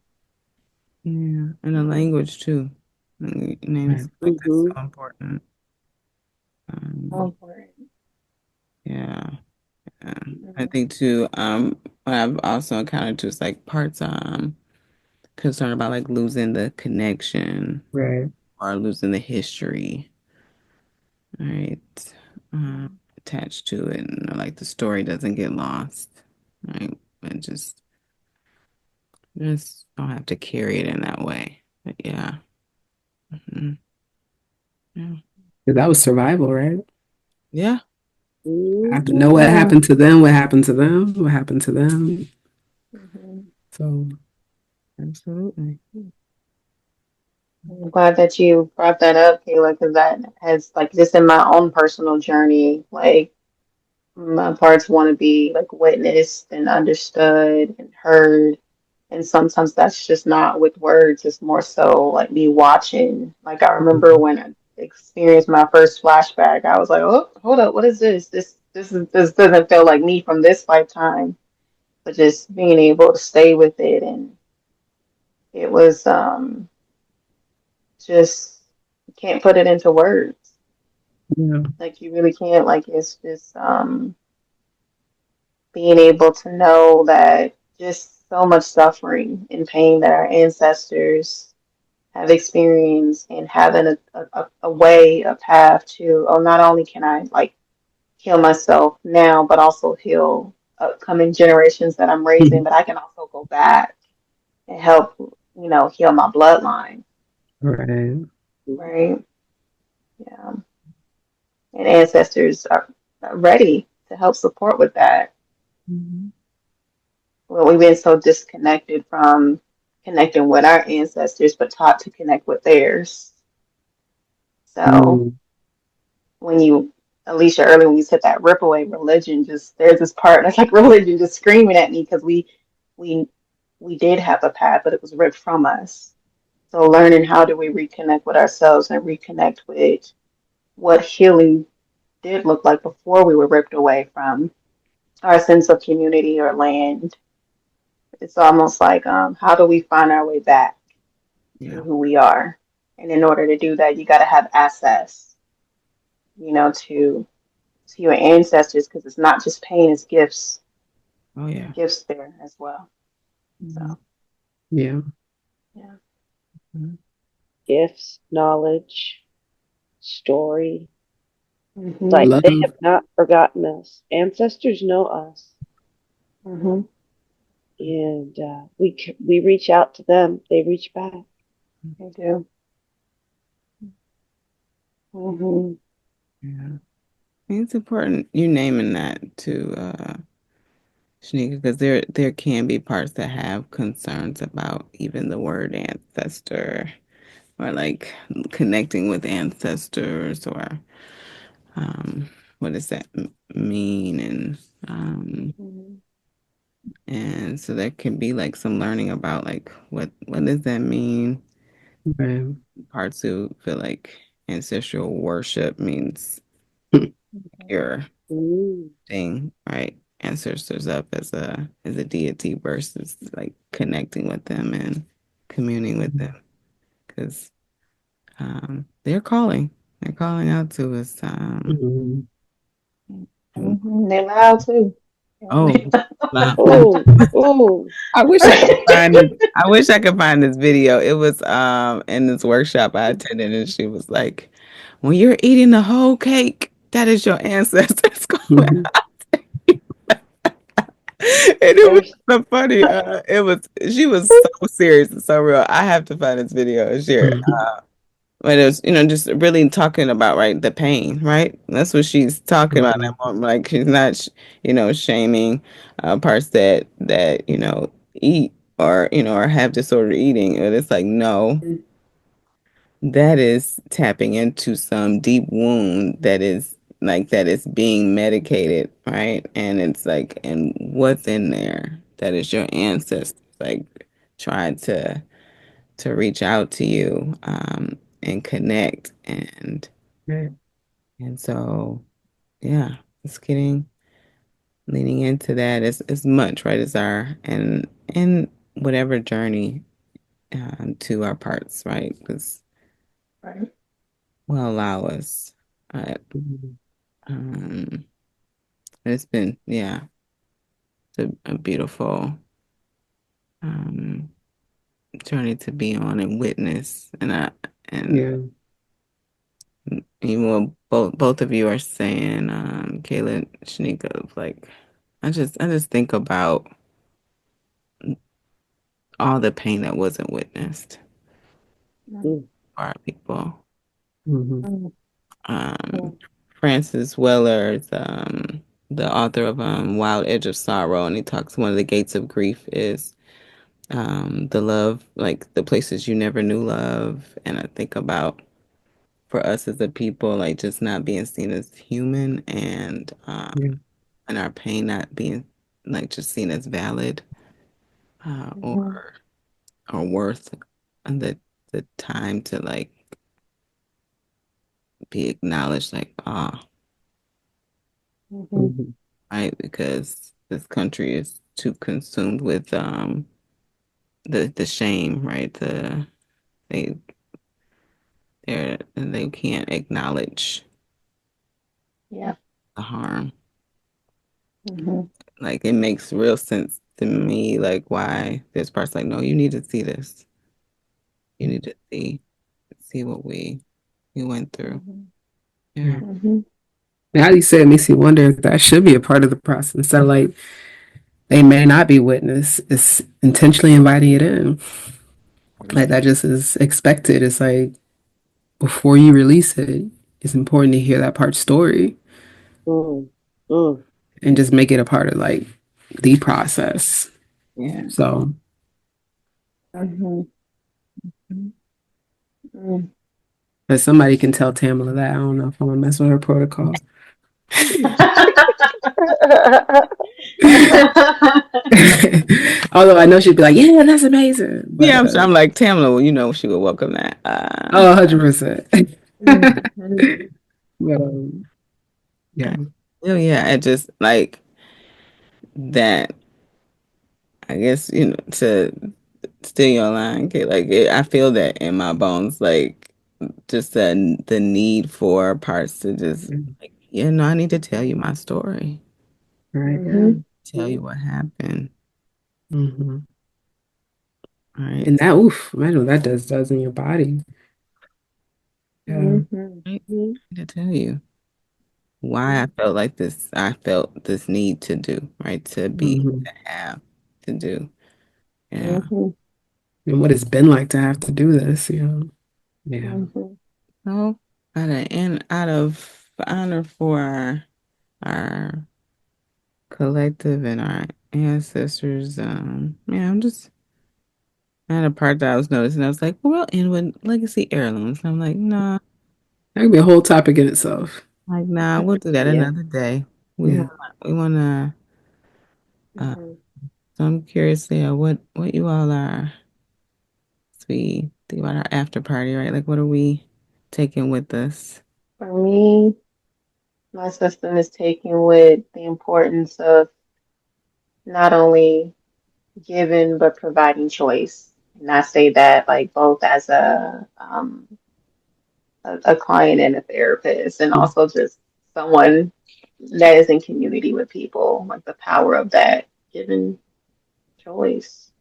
Yeah, and the language too. Names Right. like that's Mm-hmm. so important. So Um, important. yeah, yeah. I Mhm. think too. What I've also encountered too is like parts concerned about like losing the connection Right. or losing the history, right? Attached to it, and like the story doesn't get lost, right? And just don't have to carry it in that way. But yeah, mhm. Yeah, 'Cause that was survival, right? yeah, I have to know what Yeah. happened to them, what happened to them, what happened to them. Mhm. So absolutely. I'm glad that you brought that up, Kayla, because that has like just in my own personal journey, like my parts want to be like witnessed and understood and heard. And sometimes that's just not with words, it's more so like me watching. Like I remember when I experienced my first flashback, I was like, oh, hold up, what is this? This doesn't feel like me from this lifetime. But just being able to stay with it and it was just you can't put it into words. yeah. Like you really can't. Like it's just being able to know that just so much suffering and pain that our ancestors have experienced and having a way, a path to, oh, not only can I like heal myself now, but also heal upcoming generations that I'm raising, but I can also go back and help, heal my bloodline, Right. right? Yeah. And ancestors are ready to help support with that. Mhm. Well, we've been so disconnected from connecting with our ancestors, but taught to connect with theirs. So Mm. when you, Alicia, earlier when you said that rip away religion, just there's this part that's like religion just screaming at me because we we did have a path, but it was ripped from us. So learning how do we reconnect with ourselves and reconnect with what healing did look like before we were ripped away from our sense of community or land. It's almost like how do we find our way back to Yeah. who we are? And in order to do that, you got to have access, to your ancestors because it's not just pain, it's gifts. Oh There's yeah. gifts there as well. So Mhm. Yeah. yeah. Mhm. Gifts, knowledge, story. Mhm. Like they Love. have not forgotten us. Ancestors know us, Mhm. and we reach out to them. They reach back. I do. Mhm. Yeah. I think it's important you naming that too. Shanika, because there can be parts that have concerns about even the word ancestor or like connecting with ancestors or um, what does that mean Mhm. and so there can be like some learning about like what does that mean? Right. Parts who feel like ancestral worship means Okay. you're Mm. thing, right? Ancestors up as a deity versus like connecting with them and communing with them because they're calling out to us. Mhm. They're loud too. Oh, wow. Oh, oh. I wish I could find this. I wish I could find this video. It was in this workshop I attended, and she was like, "When you're eating the whole cake, that is your ancestors going." Mhm. And it was There's so funny. It was she was so serious and so real. I have to find this video and share it. Mhm. But it was, just really talking about right the pain, right? That's what she's talking about. Mhm. That moment. Like she's not, shaming parts that eat or or have disordered eating. But it's like no, that is tapping into some deep wound that is being medicated, right? And it's like, and what's in there that is your ancestors like trying to reach out to you and connect Right. and so yeah, it's getting leaning into that as much right as our and whatever journey to our parts, right? Because Right. will allow us. Uh, Mhm. um, it's been yeah, it's a beautiful um, journey to be on and witness, and Yeah. even what both of you are saying, Kayla and Shanika, like I just think about all the pain that wasn't witnessed Mhm. mm, for our people. Mhm. Mhm. Um, Francis Weller's the author of Wild Edge of Sorrow, and he talks one of the gates of grief is the love, like the places you never knew love. And I think about for us as a people, like just not being seen as human Yeah. and our pain not being like just seen as valid Mhm. or worth the time to like be acknowledged, like Mhm. Mhm. right, because this country is too consumed with the shame, right? They they can't acknowledge Yeah. the harm. Mhm. Like it makes real sense to me, like why there's parts like, no, you need to see this. You need to see what we went through. Mhm. Yeah. Yeah. Mhm. Now you said it makes you wonder if that should be a part of the process. So like they may not be witnessed. It's intentionally inviting it in. Like that just is expected. It's like before you release it, it's important to hear that part story mm, mm. and just make it a part of like the process. Yeah. So Mhm. Mhm. if somebody can tell Tamala that, I don't know if I'm gonna mess with her protocol. Although I know she'd be like, yeah, that's amazing. Yeah, But I'm like Tamla, well, she would welcome that. oh, 100%. Mhm. But yeah. Oh yeah, it just like that. I guess to steal your line, okay, like I feel that in my bones, like just the need for parts to just like, yeah, no, I need to tell you my story, Right. Yeah. Mhm. tell you what happened, Hmm. right? And that, oof, imagine what that does in your body. Yeah. Mhm. Right? I need to tell you why I felt this need to do, right? Hmm. To have, to do. Yeah. Mhm. And what it's been like to have to do this, Yeah. Mhm. So out of honor for our collective and our ancestors. Yeah, I'm just I had a part that I was noticing. I was like, well, we'll end with legacy heirlooms. I'm like, nah, That could be a whole topic in itself. we'll do that Yeah. another day. We Yeah. want we wanna Mhm. so I'm curious, yeah, what you all are as we think about our after party, right? Like what are we taking with us? For me, my system is taken with the importance of not only giving but providing choice. And I say that like both as a client and a therapist, and also just someone that is in community with people, like the power of that given choice,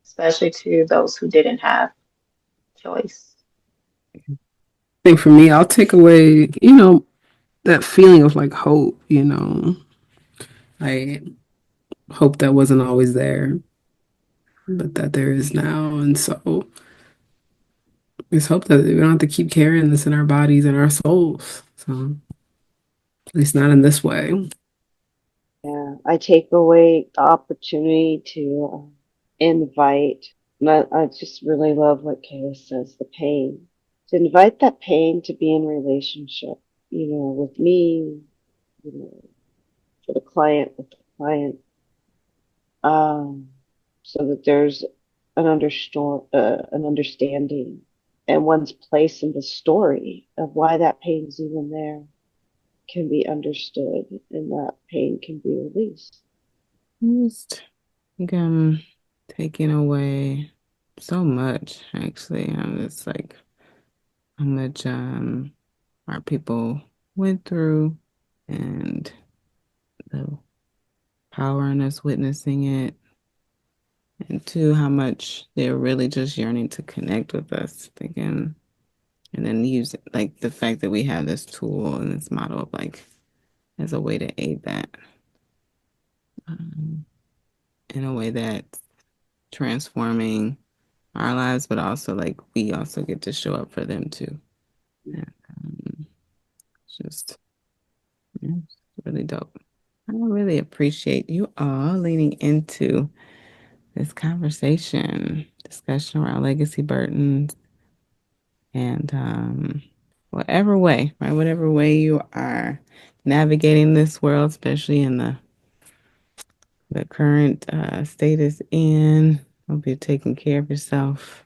especially to those who didn't have choice. I think for me, I'll take away, that feeling of like hope, like hope that wasn't always there, but that there is now. And so it's hope that we don't have to keep carrying this in our bodies and our souls. So at least not in this way. Yeah. I take away the opportunity to invite, and I just really love what Kayla says, the pain. To invite that pain to be in relationship, with me, you know, for the client, with the client, um, so that there's an understanding and one's place in the story of why that pain is even there can be understood and that pain can be released. Just think I'm taking away so much actually. I'm just like how much our people went through and the power in us witnessing it, and two, how much they're really just yearning to connect with us, thinking, and then use like the fact that we have this tool and this model of like as a way to aid that um, in a way that's transforming our lives, but also like we also get to show up for them too. And, it's just yeah, it's really dope. I really appreciate you all leaning into this discussion around legacy burdens, and whatever way, right? Whatever way you are navigating this world, especially in the current state is in. Hope you're taking care of yourself,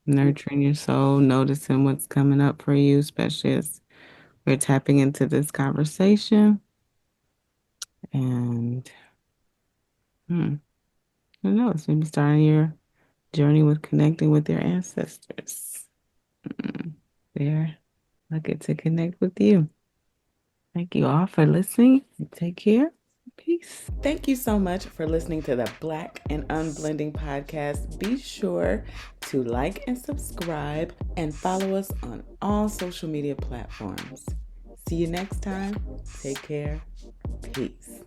nurturing your soul, noticing what's coming up for you, especially as we're tapping into this conversation. And who knows, maybe starting your journey with connecting with your ancestors. Mm, They're looking to connect with you. Thank you all for listening. Take care. Peace. Thank you so much for listening to the Black and Unblending podcast. Be sure to like and subscribe and follow us on all social media platforms. See you next time. Take care. Peace.